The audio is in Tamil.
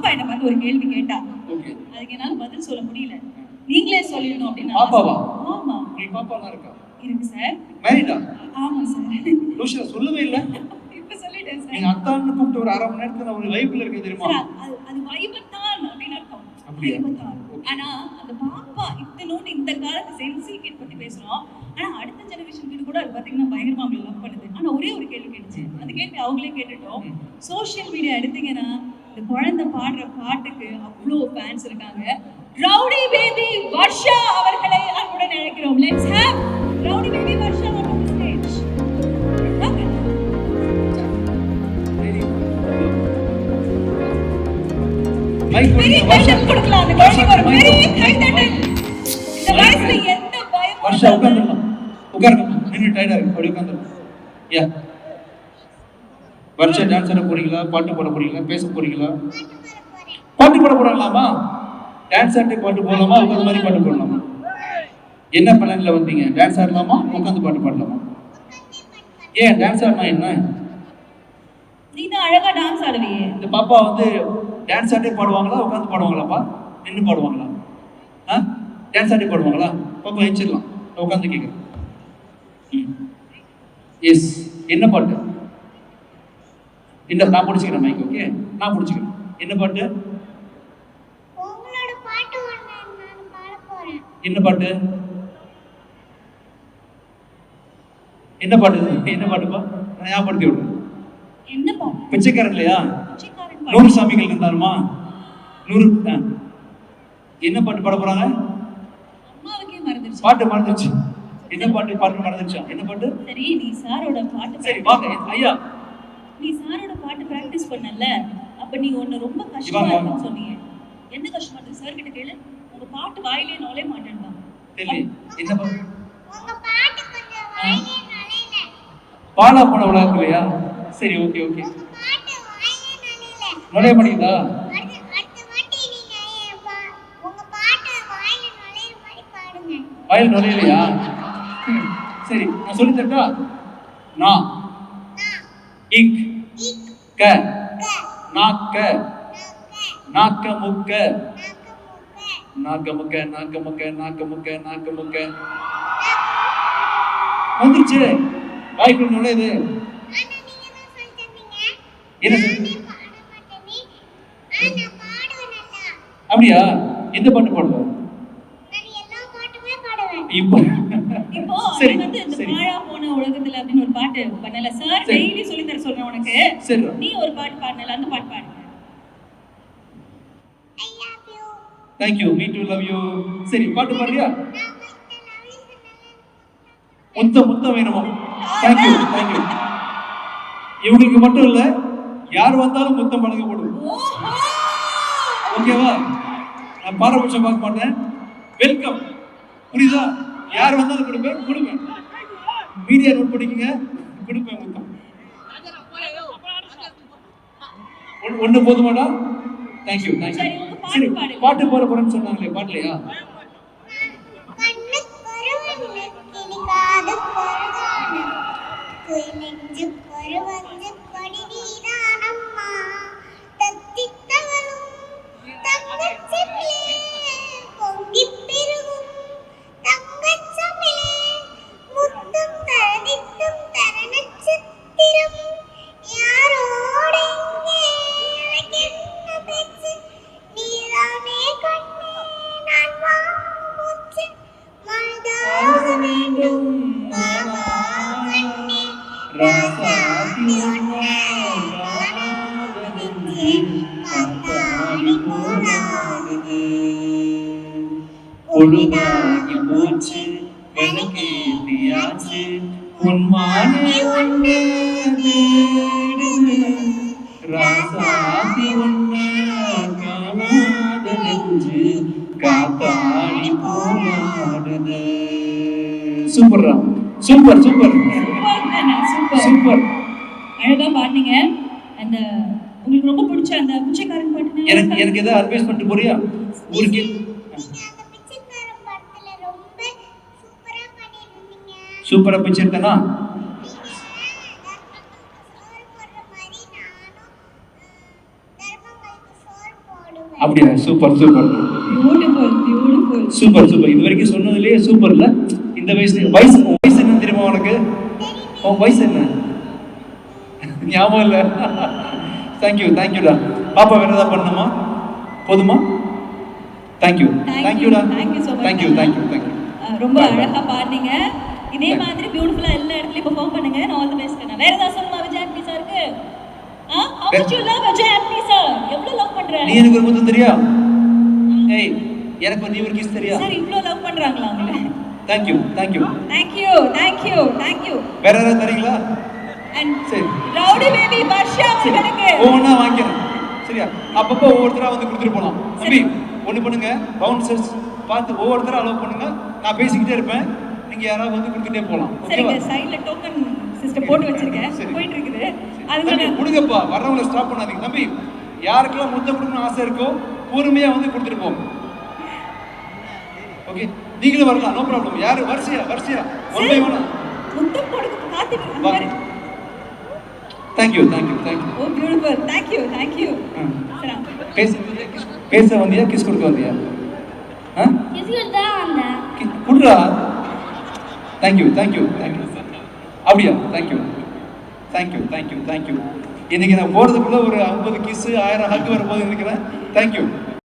பாப்பா என்ன பார்த்து ஒரு கேள்வி கேட்டா. ஓகே. அதுக்கு என்னால பதில் சொல்ல முடியல. நீங்களே சொல்லிடணும் அப்படின்னு. பாப்பாவா? ஆமா. நீ பாப்பாலாம் இருக்கா? இருக்கு சார். மேரிடா? ஆமா சார். லூஷா சொல்லவே இல்ல. இப்ப சொல்லிட்டேன் சார். நீங்க அத்தான்னு கூப்பிட்டு ஒரு 1/2 மணி நேரத்துல ஒரு வைப்ல இருக்கு தெரியுமா? அது வைபத்தான் அப்படின்னு அர்த்தம். அப்படியே. ஆனா அந்த பாப்பா இத்தனோண்டு இந்த காலத்து சென்சி கிட் பத்தி பேசுறோம். ஆனா அடுத்த ஜெனரேஷன் கிட்ட கூட அது பாத்தீங்கன்னா பயங்கரமா அவங்களை லவ் பண்ணுது. ஆனா ஒரே ஒரு கேள்வி கேட்டுச்சு. அந்த கேள்வி அவங்களே கேட்டுட்டோம். சோஷியல் மீடியா எடுத்தீங்கன்னா இந்த குழந்தை பாடுற பாட்டுக்கு அவ்வளோ ஃபேன்ஸ் இருக்காங்க. ரவுடி பேபி வர்ஷா அவர்களை அன்புடன் அழைக்கிறோம். Let's have rowdy baby Varsha on the stage. Mic கொடுக்கலாம். அந்த குழந்தைக்கு ஒரு பெரிய கைதட்டல். இந்த வயசுல எந்த பயமும் வர்ஷா உட்கார்ந்துடலாம். உட்காருங்க. நின்னு டயர்டா இருக்கு. அப்படி உட்கார்ந்துருங்க. யா. வர்ஷா டான்ஸ் ஆட போறீங்களா? பாட்டு பாட போறீங்களா? பேச போறீங்களா? பாட்டு பாட போறாங்களாமா? டான்ஸ் ஆடி பாட்டு போடலாமா? உட்கார்ந்த மாதிரி பாட்டு போடலாமா? என்ன பிளான்ல வந்தீங்க? டான்ஸ் ஆடலாமா? உட்கார்ந்து பாட்டு பாடலாமா? ஏன் டான்ஸ் ஆடினா என்ன? நீ தான் அழகா டான்ஸ் ஆடுவீங்க. இந்த பாப்பா வந்து டான்ஸ் ஆடி பாடுவாங்களா? உட்கார்ந்து பாடுவாங்களாப்பா? நின்னு பாடுவாங்களா? டான்ஸ் ஆடி பாடுவாங்களா? பாப்பா எஞ்சிடலாம். உட்கார்ந்து கேட்குறேன். எஸ். என்ன பாட்டு? இந்த நான் பிடிச்சிக்கிறேன் மைக். ஓகே, நான் பிடிச்சிக்கிறேன். என்ன பாட்டு? உங்களோட பாட்டு ஒண்ணு நான் பாட போறேன். என்ன பாட்டு? என்ன பாட்டு? என்ன பாட்டுப்பா? நான் ஞாபகப்படுத்தி விடுறேன். என்ன பாட்டு? பிச்சைக்காரன் இல்லையா? பிச்சைக்காரன் பாட்டு. 100 சாமிகள் இருந்தாருமா? 100. என்ன பாட்டு பாட போறாங்க? அம்மாவுக்கே மறந்துருச்சு. பாட்டு மறந்துருச்சு. என்ன பாட்டு? பாட்டு மறந்துருச்சா? என்ன பாட்டு? சரி, நீ சாரோட பாட்டு. சரி வாங்க ஐயா. நீ சாரோட பாட்டு பிராக்டிஸ் பண்ணல. அப்ப நீ ஒன்னு ரொம்ப கஷ்டமா இருக்குன்னு சொன்னீங்க. என்ன கஷ்டமா இருக்கு? சார் கிட்ட கேளு. உங்க பாட்டு வாயிலே நுழைய மாட்டேன்டா. தெரியல. என்ன பாட்டு? உங்க பாட்டு கொஞ்சம் வாயிலே நுழையல. பாலா போன உலகத்துலயா? சரி, ஓகே ஓகே. பாட்டு வாயிலே நுழையல. நுழைய மாட்டீங்களா? அடுத்த வாட்டி நீங்க உங்க பாட்டு வாயிலே நுழையிற மாதிரி பாடுங்க. வாயில் நுழையலையா? சரி, நான் சொல்லி தரட்டா? நான் இக் க நாக்க நாக்க முக்க நாக்க முக்க நாக்க முக்க நாக்க முக்க நாக்க முக்க வந்துருச்சு. வாய்க்குள்ள நுழையுது. ஆனா நீங்க தான் சொல்லிட்டீங்க. என்ன நானே பாட மாட்டேனே. ஆனா பாடுவேன் நல்லா. அப்படியா? எந்த பாட்டு பாடுவ? நான் எல்லா பாட்டுமே பாடுவேன். இப்போ சரி, நீ வந்து இந்த சரி. பாழா போன உலகத்துல அப்படின்னு ஒரு பாட்டு பண்ணல. சார் சரி. டெய்லி சொல்லி தர சொல்றேன் உனக்கு. சரி. நீ ஒரு பாட்டு பாடுனல, அந்த பாட்டு பாடுங்க. I love you. Thank you. Me too love you. சரி, பாட்டு பாடுறியா? நான் வந்து லவ் யூ சொன்னேன். முத்தம் வேணுமா? Thank you. Thank you. இவங்களுக்கு மட்டும் இல்ல, யார் வந்தாலும் முத்தம் வழங்கப்படும். ஓஹோ! ஓகேவா? நான் பாரபட்சம் பார்க்க மாட்டேன். வெல்கம். புரியுதா? யார் வந்தாலும் கொடுப்பேன். மீடியா நோட் பண்ணிக்கங்க. கொடுப்பேன் முத்தம். ஒண்ணு போதுமாடா? Thank you. Thank you. சரி, உங்க பாட்டு சரி, பாடுங்க. பாட்டு பாட போறேன்னு சொன்னாங்களே, பாடலையா? கண்ணுக்கு ஒருவன் கிளிக்காது பொருகான குய் நெஞ்சுக்கு ஒருவன் கொடி நீதானம்மா தத்தித் தவழும் தங்கச் செம்பிலே பொங்கிப் பெருகும் தங்கச் சமிலே முத்தும் தரதித்தும் தரணச் சித்திரம் யாரோட இங்கே எனக்கென்ன பேச்சு நீதானே கண்ணே நான் வாங்கும் மூச்சு மனதாக வேண்டும் மாமா கண்ணே ராசாத்தி ஒன்னே காணாத நெஞ்சே காத்தாடி போனாடுது பொழுதாகி போச்சு வெனக்கேத்தியாச்சு உன்மானே ஒன்னே தேடுது ராசாத்தி ஒன்னே காணாத நெஞ்சு காத்தாடி போனாடுது. சூப்பர்ரா. சூப்பர். சூப்பர். அழகா பாடுனீங்க. அந்த உங்களுக்கு ரொம்ப பிடிச்ச அந்த பிச்சைக்காரன் பாட்டு எனக்கு ஏதாவது அட்வைஸ் பண்ணிட்டு போறியா? ஊருக்கு நீங்க அந்த பிச்சைக்காரன் படத்துல ரொம்ப சூப்பரா பண்ணிருந்தீங்க. சூப்பரா பிச்சை எடுத்தனா? சோறு போடுற மாதிரி நானும் தர்மங்களுக்கு சோறு அப்படியா? Super super beautiful super super. இது வரைக்கும் சொன்னதுலயே சூப்பர் இல்ல? இந்த வயசு வயசு என்ன தெரியுமா உனக்கு? உன் வயசு என்ன? ஞாபகம் இல்ல? தேங்க்யூடா. பாப்பா வேற ஏதாவது பண்ணணுமா? போதுமா? தேங்க்யூடா. தேங்க்யூ. ரொம்ப அழகா பாடுனீங்க. இதே மாதிரி பியூட்டிஃபுல்லா எல்லா இடத்துலயும் பெர்ஃபார்ம் பண்ணுங்க. நான் ஆல் தி பெஸ்ட். வேற ஏதாவது சொல்லணுமா விஜய் ஆண்டனி சாருக்கு? how much you love Vijay Antony sir? எவ்வளவு லவ் பண்ற? நீ எனக்கு ஒரு முத்தம் தெரியா? ஏய், எனக்கு ஒரு நீ ஒரு கிஸ் தெரியா? சார் இவ்ளோ லவ் பண்றாங்களா உங்களை? தேங்க்யூ. வேற யாராவது தரீங்களா? and சரி. ரவுடி பேபி வர்ஷா அவர்களுக்கு ஒவ்வொன்றா வாங்கிக்கிறேன். சரியா? அப்பப்போ ஒவ்வொருத்தரா வந்து கொடுத்துட்டு போலாம். தம்பி ஒண்ணு பண்ணுங்க, பவுன்சர்ஸ் பார்த்து ஒவ்வொருத்தரா அலோவ் பண்ணுங்க. நான் பேசிக்கிட்டே இருப்பேன், நீங்க யாராவது வந்து கொடுத்துட்டே போலாம். சரிங்க. சைடுல டோக்கன் சிஸ்டம் போட்டு வச்சிருக்கேன், போயிட்டு இருக்குது. தம்பி கொடுங்கப்பா, வர்றவங்களை ஸ்டாப் பண்ணாதீங்க. தம்பி யாருக்கெல்லாம் முத்தம் கொடுக்கணும்னு ஆசை இருக்கோ பொறுமையா வந்து கொடுத்துட்டு போங்க. ஓகே, நீங்களும் வரலாம், நோ ப்ராப்ளம். யாரு வரிசையா ஒன் பை ஒன் முத்தம் கொடுக்க காத்துட்டு. தேங்க்யூ. ஓ பியூட்டிஃபுல். தேங்க்யூ. பேச வந்தியா கிஸ் கொடுக்க வந்தியா? கிஸ்கர் தான் வந்தேன். குடுறா. தேங்க்யூ. அப்படியா? தேங்க்யூ. இன்னைக்கு நான் போறதுக்குள்ள ஒரு 50 கிஸ் 1000 ஹக் வர போது நினைக்கிறேன். தேங்க்யூ.